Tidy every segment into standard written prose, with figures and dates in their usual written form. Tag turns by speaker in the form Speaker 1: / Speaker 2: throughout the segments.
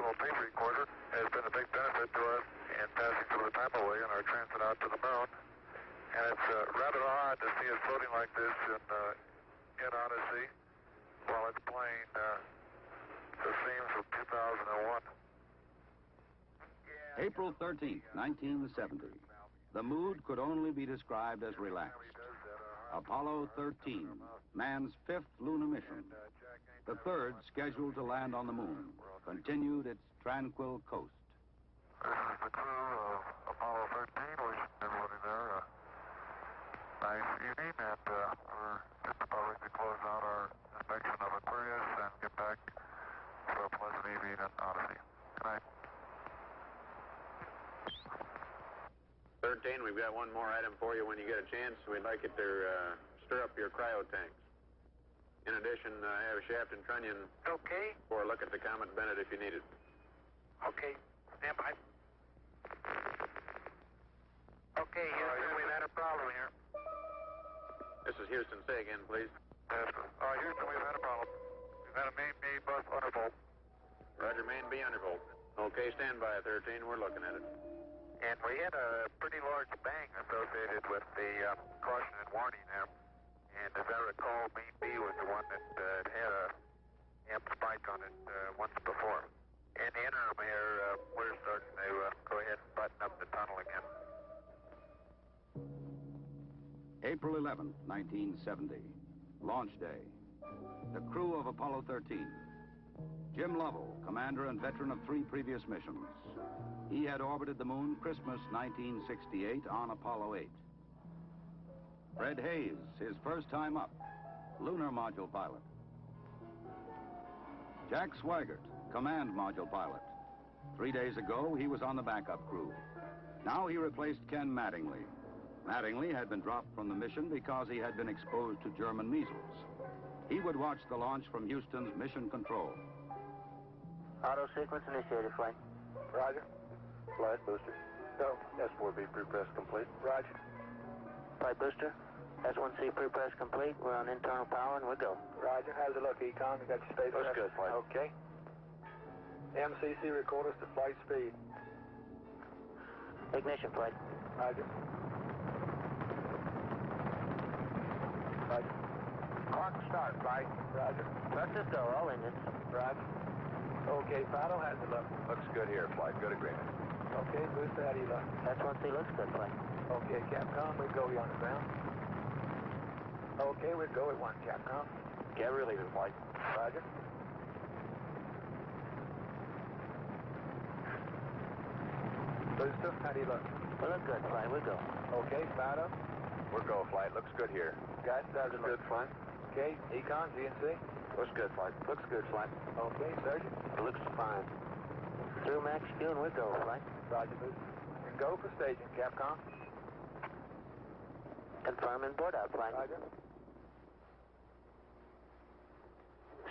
Speaker 1: little tape recorder has been a big benefit to us in passing through the time away on our transit out to the moon. And it's rather odd to see it floating like this in Odyssey while it's playing the themes of 2001.
Speaker 2: April 13th, 1970. The mood could only be described as relaxed. Apollo 13, man's fifth lunar mission. The third, scheduled to land on the moon, continued its tranquil coast.
Speaker 1: This is the crew of Apollo 13, wishing everybody there a nice evening, and we're just about ready to close out our inspection of Aquarius and get back to a pleasant evening in Odyssey. Good night.
Speaker 3: 13, we've got one more item for you when you get a chance. We'd like you to stir up your cryo tanks. In addition, I have Shaft and Trunnion for a look at the Comet Bennett if you need it.
Speaker 1: Okay, stand by. Okay, Houston, we've had a problem here.
Speaker 3: This is Houston. Say again, please.
Speaker 1: Houston, we've had a problem. We've had a main B bus undervolt.
Speaker 3: Roger, main B undervolt. Okay, stand by, 13. We're looking at it.
Speaker 1: And we had a pretty large bang associated with the caution and warning there. And as I recall, main B was the one that had a amp spike on it once before. In the interim here, we're starting to go ahead and button up the tunnel again.
Speaker 2: April 11th, 1970. Launch day. The crew of Apollo 13. Jim Lovell, commander and veteran of 3 previous missions. He had orbited the moon Christmas 1968 on Apollo 8. Fred Haise, his first time up, lunar module pilot. Jack Swigert, command module pilot. 3 days ago, he was on the backup crew. Now he replaced Ken Mattingly. Mattingly had been dropped from the mission because he had been exposed to German measles. He would watch the launch from Houston's mission control.
Speaker 4: Auto sequence initiated, flight.
Speaker 1: Roger.
Speaker 5: Flight booster.
Speaker 1: Go.
Speaker 5: S4B pre-press complete.
Speaker 1: Roger.
Speaker 4: Flight booster. S1C pre-press complete. We're on internal power and we go.
Speaker 1: Roger. How's it look, Econ? You got your space
Speaker 5: Looks good, flight.
Speaker 1: Okay. MCC record us to flight speed.
Speaker 4: Ignition, flight.
Speaker 1: Roger. Roger.
Speaker 5: Clock start, flight.
Speaker 1: Roger.
Speaker 4: Thrusters go, all engines.
Speaker 1: Roger. Okay, Fido, how's it look?
Speaker 5: Looks good here, flight. Good agreement.
Speaker 1: Okay, Booster, how do you look?
Speaker 4: S1C looks good, flight.
Speaker 1: Okay, Capcom, we go you on the ground. Okay, we go at 1, Capcom.
Speaker 5: Get relieving, flight.
Speaker 1: Roger. Booster, how do you look?
Speaker 4: We look good, flight. We go.
Speaker 1: Okay, Fido.
Speaker 5: We're go, flight. Looks good here.
Speaker 1: Guys, how's it look?
Speaker 5: Good, flight.
Speaker 1: Okay, Econ, GNC.
Speaker 5: Looks good, flight.
Speaker 4: Looks good, flight.
Speaker 1: Okay, Sergeant.
Speaker 4: Looks fine. Through max Q and we go, flight.
Speaker 1: Roger, Booster. And go for staging, Capcom.
Speaker 4: Confirming board out, flight.
Speaker 1: Roger.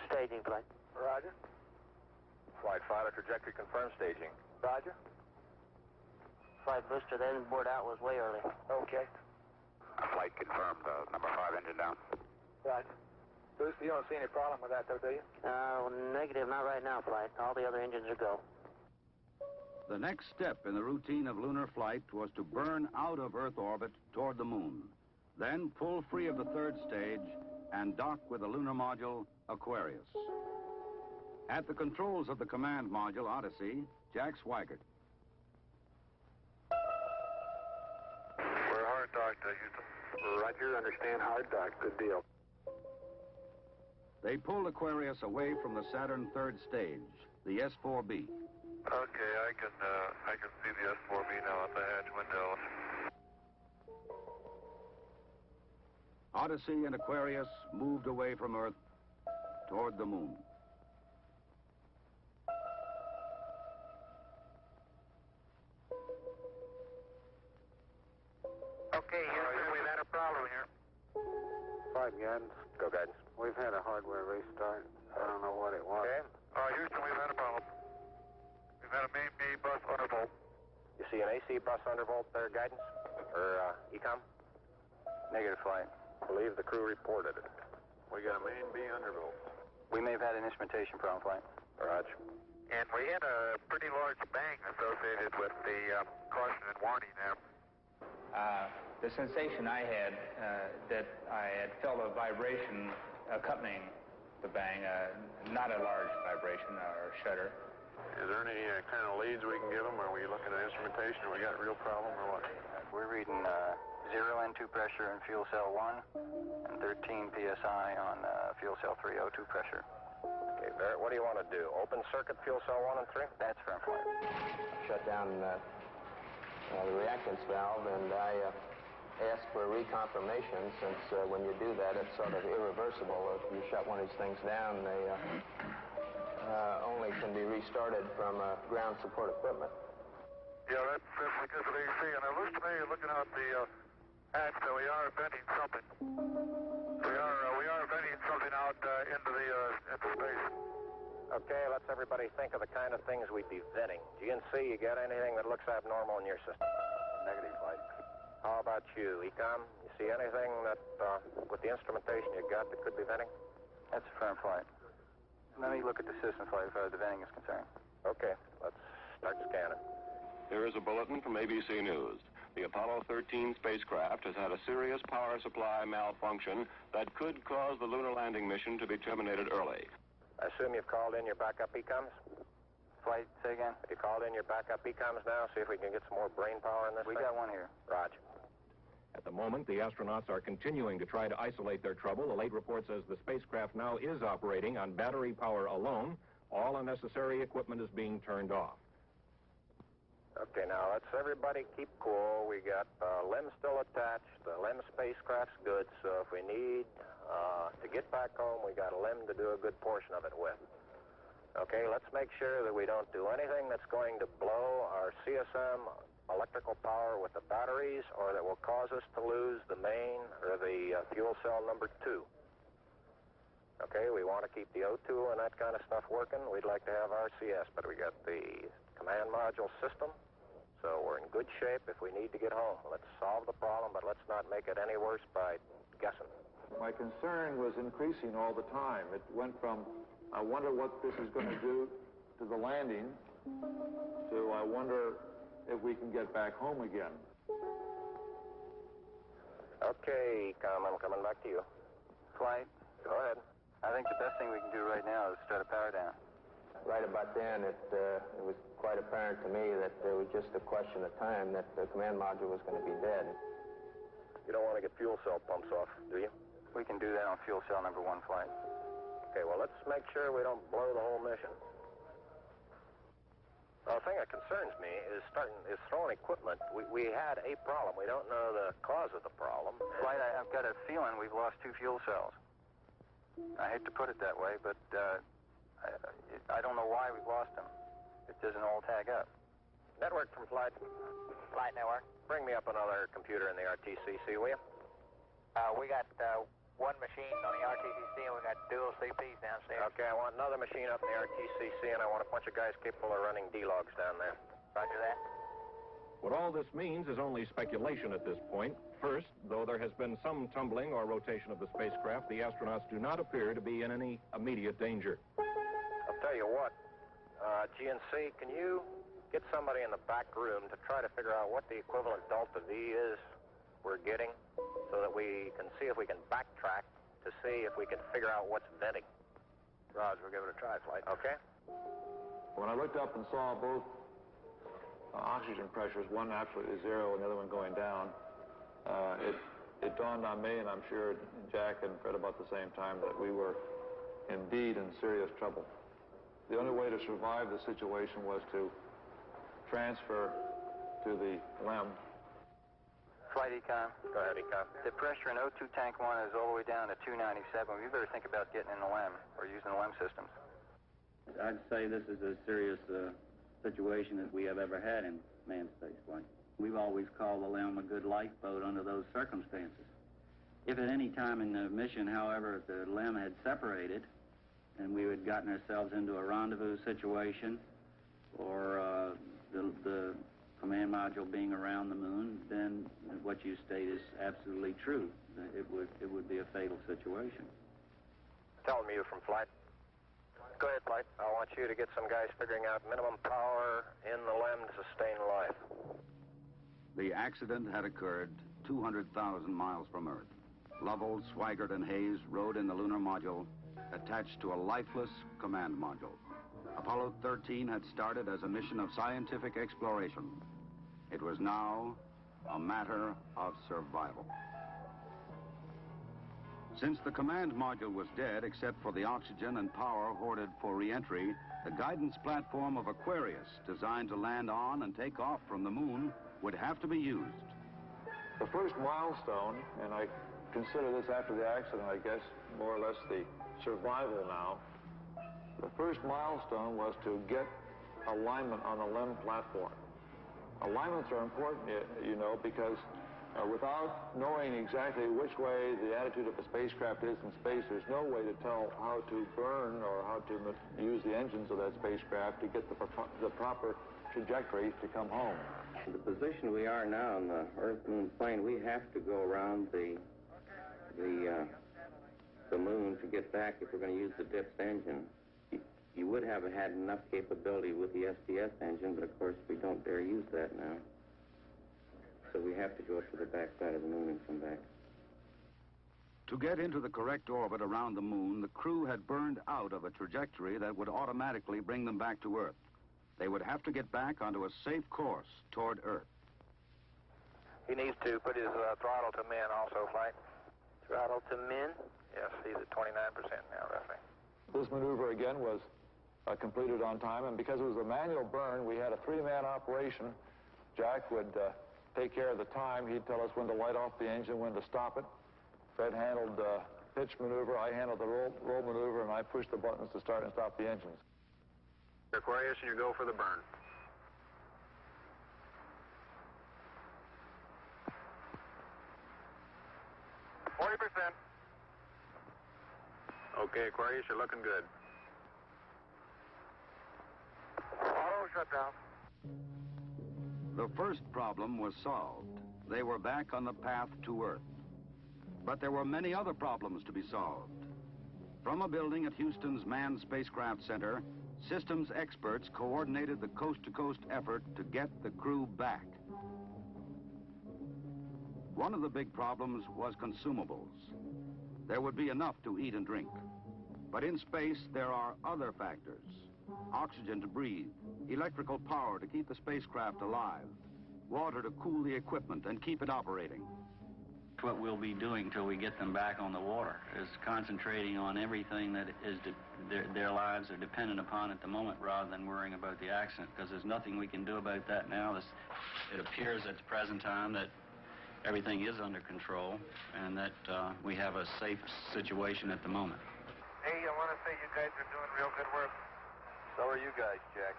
Speaker 4: Staging, flight.
Speaker 1: Roger.
Speaker 5: Flight fighter trajectory confirmed staging.
Speaker 1: Roger.
Speaker 4: Flight booster, then board out was way early.
Speaker 1: Okay.
Speaker 5: Flight confirmed. Number 5 engine down.
Speaker 1: Roger. Booster, you don't see any problem with that, though, do you?
Speaker 4: Negative, not right now, flight. All the other engines are go.
Speaker 2: The next step in the routine of lunar flight was to burn out of Earth orbit toward the moon, then pull free of the third stage and dock with the lunar module Aquarius. At the controls of the command module Odyssey, Jack Swigert.
Speaker 1: We're hard docked, Houston.
Speaker 5: Roger, understand hard dock. Good deal.
Speaker 2: They pulled Aquarius away from the Saturn third stage, the S4B.
Speaker 1: Okay, I can see the S4B now at the hatch window.
Speaker 2: Odyssey and Aquarius moved away from Earth toward the moon.
Speaker 1: Okay, Houston, we've had a problem here.
Speaker 5: 5 guidance. Go guidance. We've had a hardware restart. I don't know what it was.
Speaker 1: Okay. Houston, we've had a problem. We've had a main B bus undervolt.
Speaker 5: You see an AC bus undervolt there, guidance? Or ECOM? Negative, flight. Believe the crew reported it.
Speaker 3: We got a main B undervolt.
Speaker 5: We may have had an instrumentation problem, flight. Roger.
Speaker 1: And we had a pretty large bang associated with the caution and warning there.
Speaker 6: The sensation I had, that I had felt a vibration accompanying the bang, not a large vibration or shudder.
Speaker 3: Is there any kind of leads we can give them? Are we looking at instrumentation? Or we got a real problem or what?
Speaker 5: We're reading 0 N2 pressure in fuel cell 1 and 13 psi on fuel cell 3 O2 pressure. Okay, Barrett, what do you want to do? Open circuit fuel cell 1 and 3? That's firm flight.
Speaker 4: Shut down the reactance valve, and I asked for reconfirmation, since when you do that, it's sort of irreversible. If you shut one of these things down, they only can be restarted from ground support equipment.
Speaker 1: Yeah, that's because of AC, and it looks to me, looking out the hatch, that we are venting something. We are venting something out into space.
Speaker 5: Okay, let's everybody think of the kind of things we'd be venting. GNC, you got anything that looks abnormal in your system? Negative, Flight. How about you, Ecom? You see anything that, with the instrumentation you got, that could be venting? That's a firm flight. Let me look at the system, Flight, as far as the venting is concerned. Okay, let's start scanning.
Speaker 7: Here is a bulletin from ABC News. The Apollo 13 spacecraft has had a serious power supply malfunction that could cause the lunar landing mission to be terminated early.
Speaker 5: I assume you've called in your backup ECOMs? Flight, say again? Have you called in your backup ECOMs now? See if we can get some more brain power in this thing? We got one here. Roger.
Speaker 8: At the moment, the astronauts are continuing to try to isolate their trouble. The late report says the spacecraft now is operating on battery power alone. All unnecessary equipment is being turned off.
Speaker 5: Okay, now let's everybody keep cool. We got LEM still attached. The LEM spacecraft's good, so if we need to get back home, we got a LEM to do a good portion of it with. Okay, let's make sure that we don't do anything that's going to blow our CSM electrical power with the batteries, or that will cause us to lose the main or the fuel cell number 2. Okay, we want to keep the O2 and that kind of stuff working. We'd like to have RCS, but we got the command module system, so we're in good shape if we need to get home. Let's solve the problem, but let's not make it any worse by guessing.
Speaker 9: My concern was increasing all the time. It went from, I wonder what this is going to do to the landing, to I wonder if we can get back home again.
Speaker 5: Okay, I'm coming back to you. Flight, go ahead. I think the best thing we can do right now is start a power down.
Speaker 4: Right about then, it was quite apparent to me that it was just a question of time that the command module was going to be dead.
Speaker 5: You don't want to get fuel cell pumps off, do you? We can do that on fuel cell number 1 flight. Okay, well, let's make sure we don't blow the whole mission. Well, the thing that concerns me is throwing equipment. We had a problem. We don't know the cause of the problem. Flight, I've got a feeling we've lost 2 fuel cells. I hate to put it that way, but I don't know why we've lost them. It doesn't all tag up. Network from Flight.
Speaker 4: Flight network.
Speaker 5: Bring me up another computer in the RTCC, will you?
Speaker 4: We got one machine on the RTCC, and we got dual CPs downstairs.
Speaker 5: Okay, I want another machine up in the RTCC, and I want a bunch of guys capable of running D-logs down there.
Speaker 4: Roger that.
Speaker 8: What all this means is only speculation at this point. First, though there has been some tumbling or rotation of the spacecraft, the astronauts do not appear to be in any immediate danger.
Speaker 5: I'll tell you what, GNC, can you get somebody in the back room to try to figure out what the equivalent delta V is we're getting, so that we can see if we can backtrack to see if we can figure out what's venting? Roger, we'll give it a try, Flight. Okay?
Speaker 9: When I looked up and saw both oxygen pressures, one absolutely 0 and the other one going down, it dawned on me, and I'm sure Jack and Fred about the same time, that we were indeed in serious trouble. The only way to survive the situation was to transfer to the LEM.
Speaker 5: Flight Econ. Go ahead, Econ. The pressure in O2 tank 1 is all the way down to 297. We better think about getting in the LEM or using the LEM systems.
Speaker 10: I'd say this is as serious a situation as we have ever had in manned spaceflight. We've always called the LEM a good lifeboat under those circumstances. If at any time in the mission, however, the LEM had separated and we had gotten ourselves into a rendezvous situation, or the command module being around the moon, then what you state is absolutely true. It would be a fatal situation.
Speaker 5: Tell me you're from Flight. Go ahead, Flight. I want you to get some guys figuring out minimum power in the LEM to sustain life.
Speaker 2: The accident had occurred 200,000 miles from Earth. Lovell, Swigert, and Haise rode in the lunar module attached to a lifeless command module. Apollo 13 had started as a mission of scientific exploration. It was now a matter of survival. Since the command module was dead, except for the oxygen and power hoarded for re-entry, the guidance platform of Aquarius, designed to land on and take off from the moon, would have to be used.
Speaker 9: The first milestone, and I consider this after the accident, I guess, more or less the survival now. The first milestone was to get alignment on the LEM platform. Alignments are important, you know, because without knowing exactly which way the attitude of the spacecraft is in space, there's no way to tell how to burn or how to use the engines of that spacecraft to get the proper trajectory to come home.
Speaker 10: The position we are now on the Earth-Moon plane, we have to go around the moon to get back if we're going to use the dipped engine. You would have had enough capability with the SDS engine, but of course we don't dare use that now. So we have to go to the back side of the moon and come back.
Speaker 2: To get into the correct orbit around the moon, the crew had burned out of a trajectory that would automatically bring them back to Earth. They would have to get back onto a safe course toward Earth.
Speaker 5: He needs to put his throttle to min also, Flight. Throttle to min? Yes, he's at 29% now, roughly.
Speaker 9: This maneuver, again, was completed on time, and because it was a manual burn, we had a three-man operation. Jack would take care of the time. He'd tell us when to light off the engine, when to stop it. Fred handled the pitch maneuver, I handled the roll maneuver, and I pushed the buttons to start and stop the engines.
Speaker 3: Aquarius, and you go for the burn. Okay, Aquarius, you're looking good.
Speaker 1: Auto shutdown.
Speaker 2: The first problem was solved. They were back on the path to Earth. But there were many other problems to be solved. From a building at Houston's Manned Spacecraft Center, systems experts coordinated the coast-to-coast effort to get the crew back. One of the big problems was consumables. There would be enough to eat and drink. But in space, there are other factors. Oxygen to breathe, electrical power to keep the spacecraft alive, water to cool the equipment and keep it operating.
Speaker 10: What we'll be doing till we get them back on the water is concentrating on everything that is their lives are dependent upon at the moment, rather than worrying about the accident, because there's nothing we can do about that now. It appears at the present time that everything is under control and that we have a safe situation at the moment.
Speaker 1: Hey, I want to say you guys are doing real good work.
Speaker 5: So are you guys, Jack.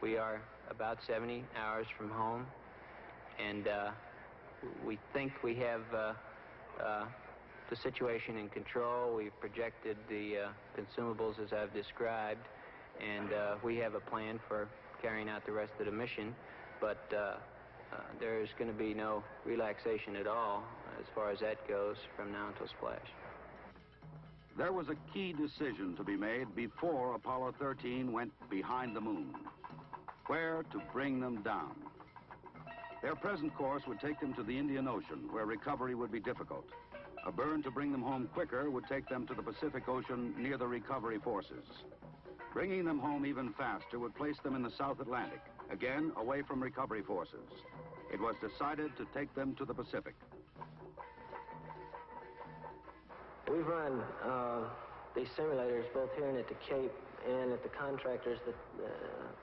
Speaker 11: We are about 70 hours from home, and we think we have the situation in control. We've projected the consumables as I've described, and we have a plan for carrying out the rest of the mission, but there's going to be no relaxation at all as far as that goes from now until splash.
Speaker 2: There was a key decision to be made before Apollo 13 went behind the moon. Where to bring them down. Their present course would take them to the Indian Ocean, where recovery would be difficult. A burn to bring them home quicker would take them to the Pacific Ocean near the recovery forces. Bringing them home even faster would place them in the South Atlantic, again away from recovery forces. It was decided to take them to the Pacific.
Speaker 11: We've run these simulators both here and at the Cape and at the contractors that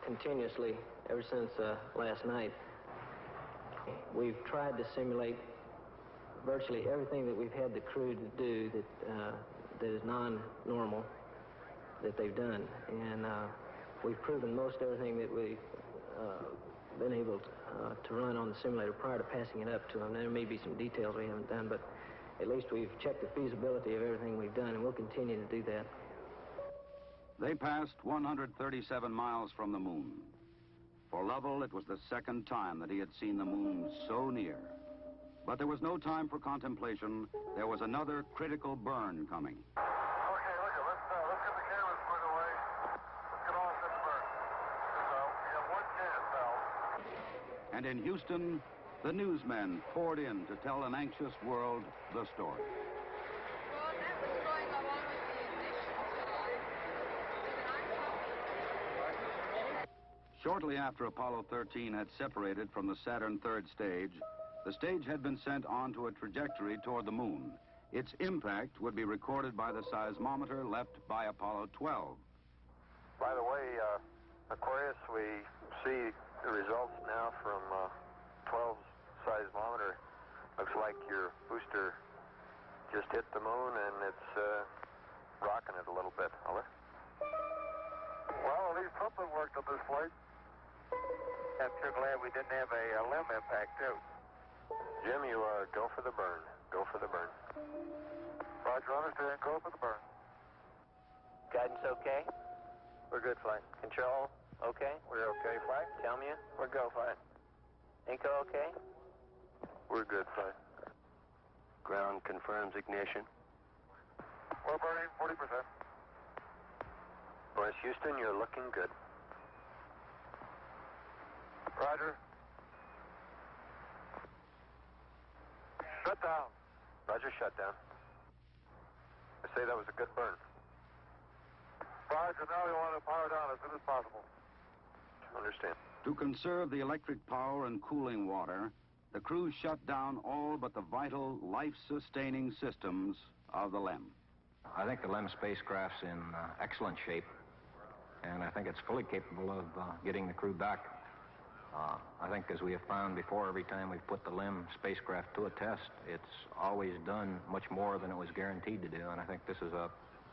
Speaker 11: continuously ever since last night. We've tried to simulate virtually everything that we've had the crew to do that is non-normal that they've done, and we've proven most everything that we've been able to run on the simulator prior to passing it up to them. There may be some details we haven't done, but at least we've checked the feasibility of everything we've done, and we'll continue to do that.
Speaker 2: They passed 137 miles from the moon. For Lovell, it was the second time that he had seen the moon so near. But there was no time for contemplation. There was another critical burn coming.
Speaker 1: Okay, let's get the
Speaker 2: And in Houston, the newsmen poured in to tell an anxious world the story.
Speaker 12: Well, that was going along with the ignition.
Speaker 2: Shortly after Apollo 13 had separated from the Saturn third stage, the stage had been sent on to a trajectory toward the moon. Its impact would be recorded by the seismometer left by Apollo 12.
Speaker 3: By the way, Aquarius, we see the results now from 12's seismometer. Looks like your booster just hit the moon and it's rocking it a little bit. Over.
Speaker 1: Well, at least something worked on this flight. I'm sure glad we didn't have a limb impact, too.
Speaker 3: Jim, you go for the burn. Go for the burn.
Speaker 1: Roger, understand. Go for the burn.
Speaker 4: Guidance okay? We're good, flight. Control okay? We're okay, flight. Tell me we're go, flight. Inco okay?
Speaker 3: We're good, flight.
Speaker 4: Ground confirms ignition.
Speaker 1: We're burning 40%.
Speaker 3: West Houston, you're looking good.
Speaker 1: Roger. Shut down.
Speaker 3: Roger, shut down. I say that was a good burn.
Speaker 1: Roger, now we want to power down as soon as possible.
Speaker 3: Understand.
Speaker 2: To conserve the electric power and cooling water, the crew shut down all but the vital, life-sustaining systems of the LEM.
Speaker 8: I think the LEM spacecraft's in excellent shape, and I think it's fully capable of getting the crew back. I think, as we have found before, every time we've put the LEM spacecraft to a test, it's always done much more than it was guaranteed to do, and I think this is a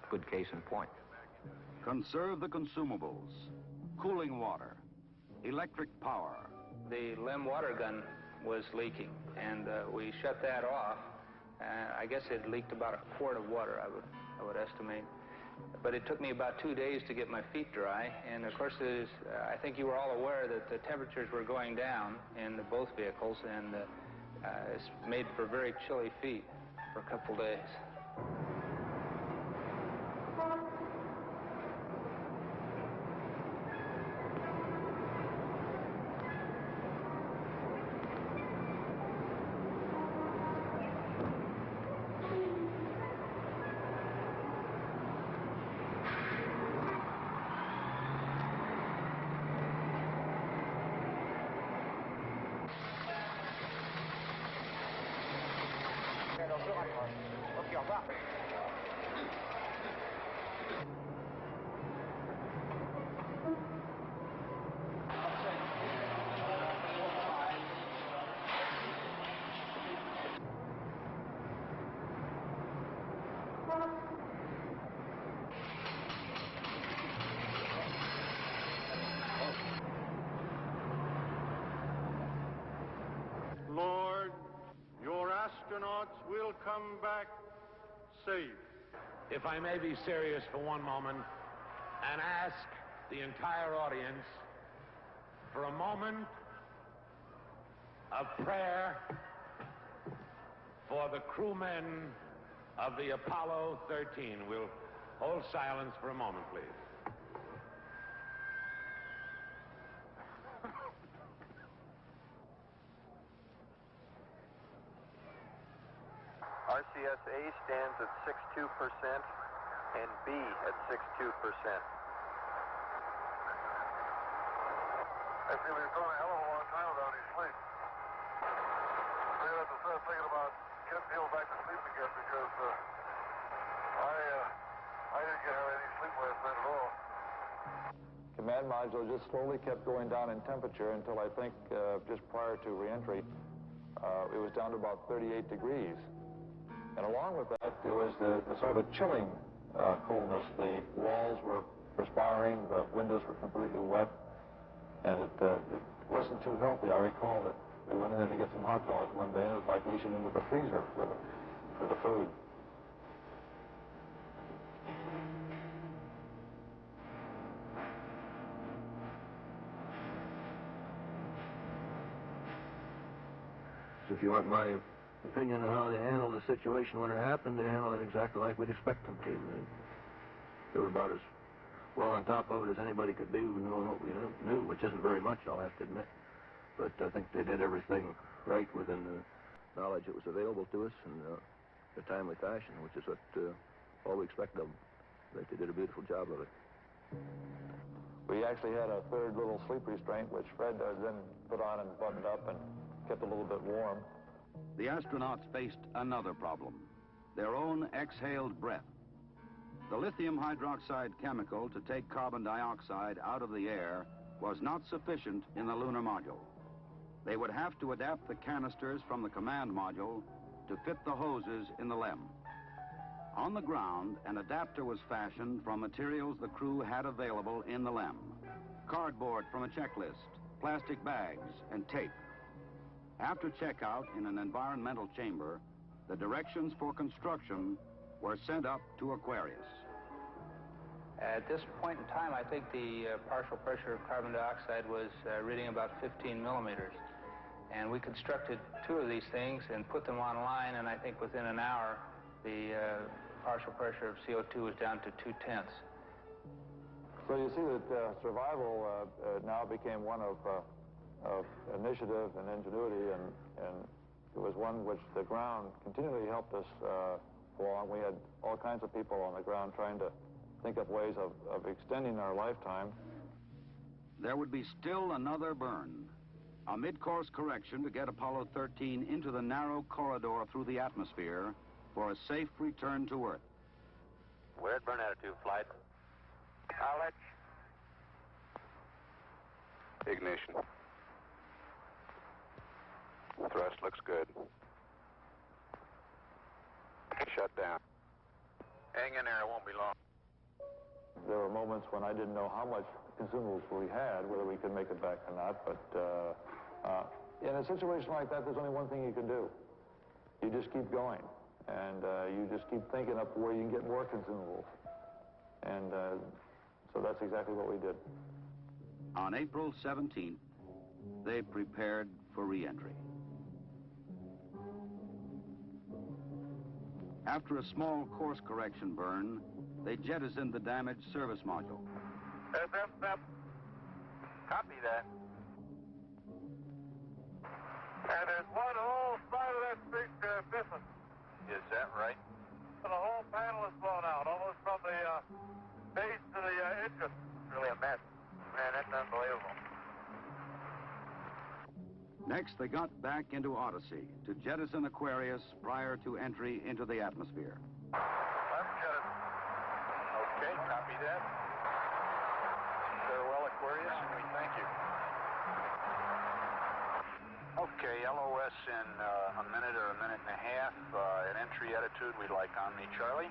Speaker 8: good case in point.
Speaker 2: Conserve the consumables, cooling water, electric power.
Speaker 6: The LEM water gun was leaking, and we shut that off. I guess it leaked about a quart of water, I would estimate. But it took me about 2 days to get my feet dry, and of course, I think you were all aware that the temperatures were going down in both vehicles, and it's made for very chilly feet for a couple days.
Speaker 13: Lord, your astronauts will come back safe.
Speaker 14: If I may be serious for one moment and ask the entire audience for a moment of prayer for the crewmen of the Apollo 13. We'll hold silence for a moment, please.
Speaker 3: RCS A stands at 62% and B at 62%.
Speaker 1: I feel we've gone a hell of a long time without any sleep. We have to start thinking about getting people back to sleep again because I didn't get any sleep last night at all.
Speaker 9: Command module just slowly kept going down in temperature until I think just prior to reentry, it was down to about 38 degrees. And along with that, there was the sort of a chilling coolness. The walls were perspiring, the windows were completely wet, and it wasn't too healthy. I recall that we went in there to get some hot dogs one day, and it was like reaching into the freezer for the food.
Speaker 10: If you want my opinion on how they handled the situation when it happened, they handled it exactly like we'd expect them to. They were about as well on top of it as anybody could do, knowing what we knew, which isn't very much, I'll have to admit.
Speaker 15: but I think they did everything right within the knowledge that was available to us in a timely fashion, which is what all we expected of them. I think they did a beautiful job of it.
Speaker 9: We actually had a third little sleep restraint, which Fred then put on and buttoned up and kept a little bit warm.
Speaker 2: The astronauts faced another problem, their own exhaled breath. The lithium hydroxide chemical to take carbon dioxide out of the air was not sufficient in the lunar module. They would have to adapt the canisters from the command module to fit the hoses in the LEM. On the ground, an adapter was fashioned from materials the crew had available in the LEM. Cardboard from a checklist, plastic bags, and tape. After checkout in an environmental chamber, the directions for construction were sent up to Aquarius.
Speaker 6: At this point in time, I think the partial pressure of carbon dioxide was reading about 15 millimeters. And we constructed 2 of these things and put them online, and I think within an hour, the partial pressure of CO2 was down to 0.2.
Speaker 9: So you see that survival now became one of initiative and ingenuity, and it was one which the ground continually helped us along. We had all kinds of people on the ground trying to think up ways of extending our lifetime.
Speaker 2: There would be still another burn, a mid-course correction to get Apollo 13 into the narrow corridor through the atmosphere for a safe return to Earth.
Speaker 3: We're at burn attitude, flight.
Speaker 1: Knowledge.
Speaker 7: Ignition. Thrust looks good. Shut down.
Speaker 1: Hang in there, it won't be long.
Speaker 9: There were moments when I didn't know how much consumables we had, whether we could make it back or not, but in a situation like that, there's only one thing you can do. You just keep going, and you just keep thinking up where you can get more consumables. And so that's exactly what we did.
Speaker 2: On April 17th, they prepared for re-entry. After a small course correction burn, they jettisoned the damaged service module.
Speaker 1: SF, copy that. And there's one whole side of that thing missing.
Speaker 3: Is that right?
Speaker 1: The whole panel is blown out, almost from the base to the engine. Really a mess. Man, that's unbelievable.
Speaker 2: Next, they got back into Odyssey to jettison Aquarius prior to entry into the atmosphere.
Speaker 1: Let's jettison.
Speaker 3: Okay, copy that. Farewell, Aquarius, and we thank you. Okay, LOS in a minute or a minute and a half. At entry attitude, we'd like Omni Charlie.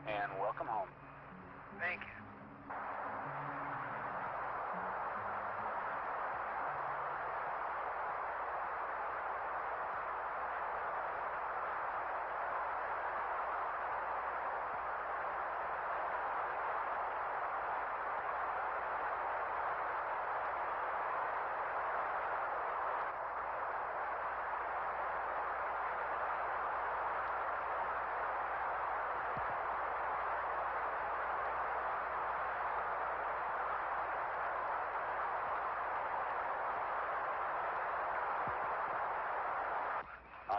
Speaker 3: And welcome home.
Speaker 1: Thank you.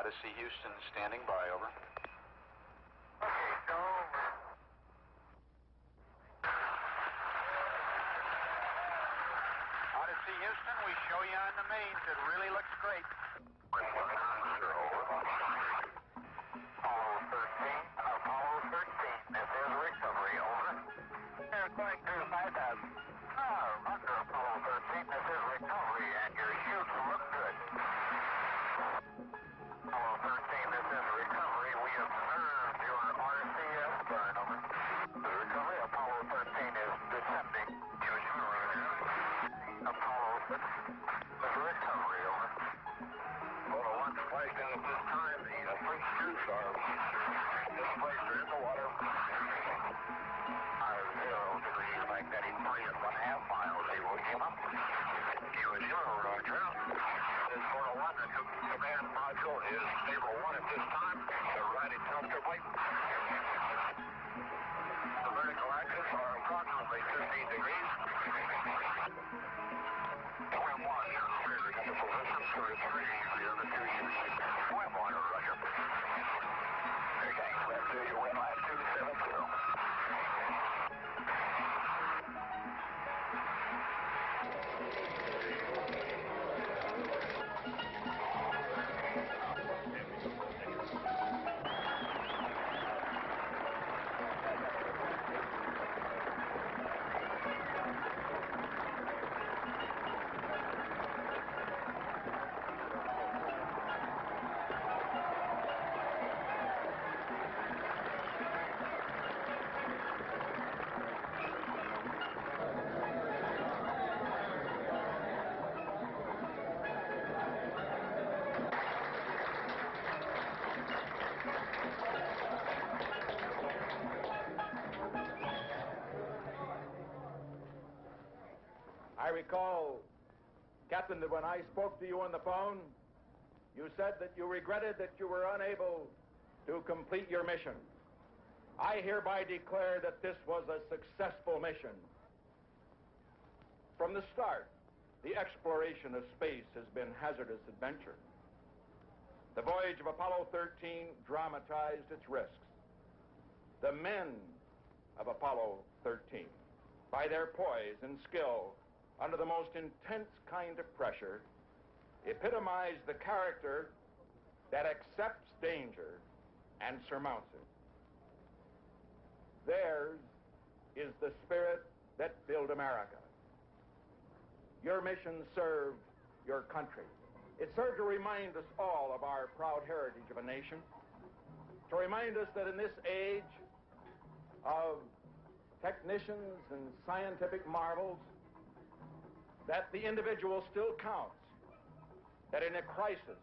Speaker 3: Odyssey Houston standing by, over.
Speaker 1: Okay, go.
Speaker 3: Odyssey Houston, we show you on the mains. It really looks great.
Speaker 1: Apollo 13, this is recovery, over. They're going through 5,000. Under Apollo 13, this is recovery, and your chutes look good. Apollo 13, this is recovery. We observed your RCS burn, over. The recovery, Apollo 13 is descending. Apollo 6, this is recovery, over. Apollo 1 flagged in at this time. The first chutes are displaced or in the water. 0 degrees magnetic 3.5 miles. Able to come up. Kilo 0, roger. This is 401. The command module is stable 1 at this time. They're riding comfortably. The vertical axis are approximately 15 degrees. Swim 1, you're clear to go.
Speaker 16: The other two use swim water, Roger. Okay, left two, you win last 270.
Speaker 9: I recall, Captain, that when I spoke to you on the phone, you said that you regretted that you were unable to complete your mission. I hereby declare that this was a successful mission. From the start, the exploration of space has been hazardous adventure. The voyage of Apollo 13 dramatized its risks. The men of Apollo 13, by their poise and skill, under the most intense kind of pressure, epitomize the character that accepts danger and surmounts it. Theirs is the spirit that built America. Your mission served your country. It served to remind us all of our proud heritage of a nation, to remind us that in this age of technicians and scientific marvels, that the individual still counts, that in a crisis,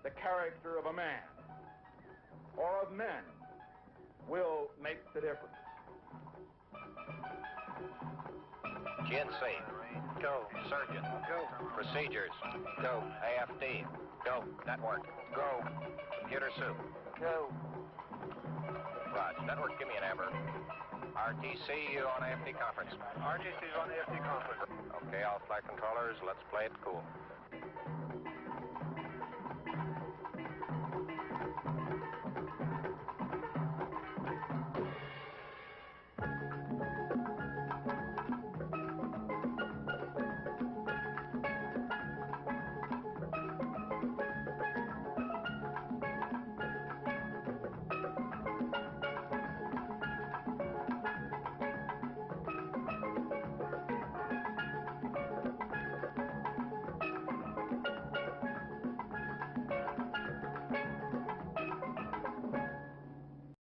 Speaker 9: the character of a man or of men will make the difference.
Speaker 5: GNC, go. Surgeon, go. Procedures, go. AFD, go. Network, go. Computer soup, go. Raj, network, give me an Amber. RTC, you on AFD conference.
Speaker 1: RTC's on the FD conference.
Speaker 5: Okay, all flight controllers, let's play it cool.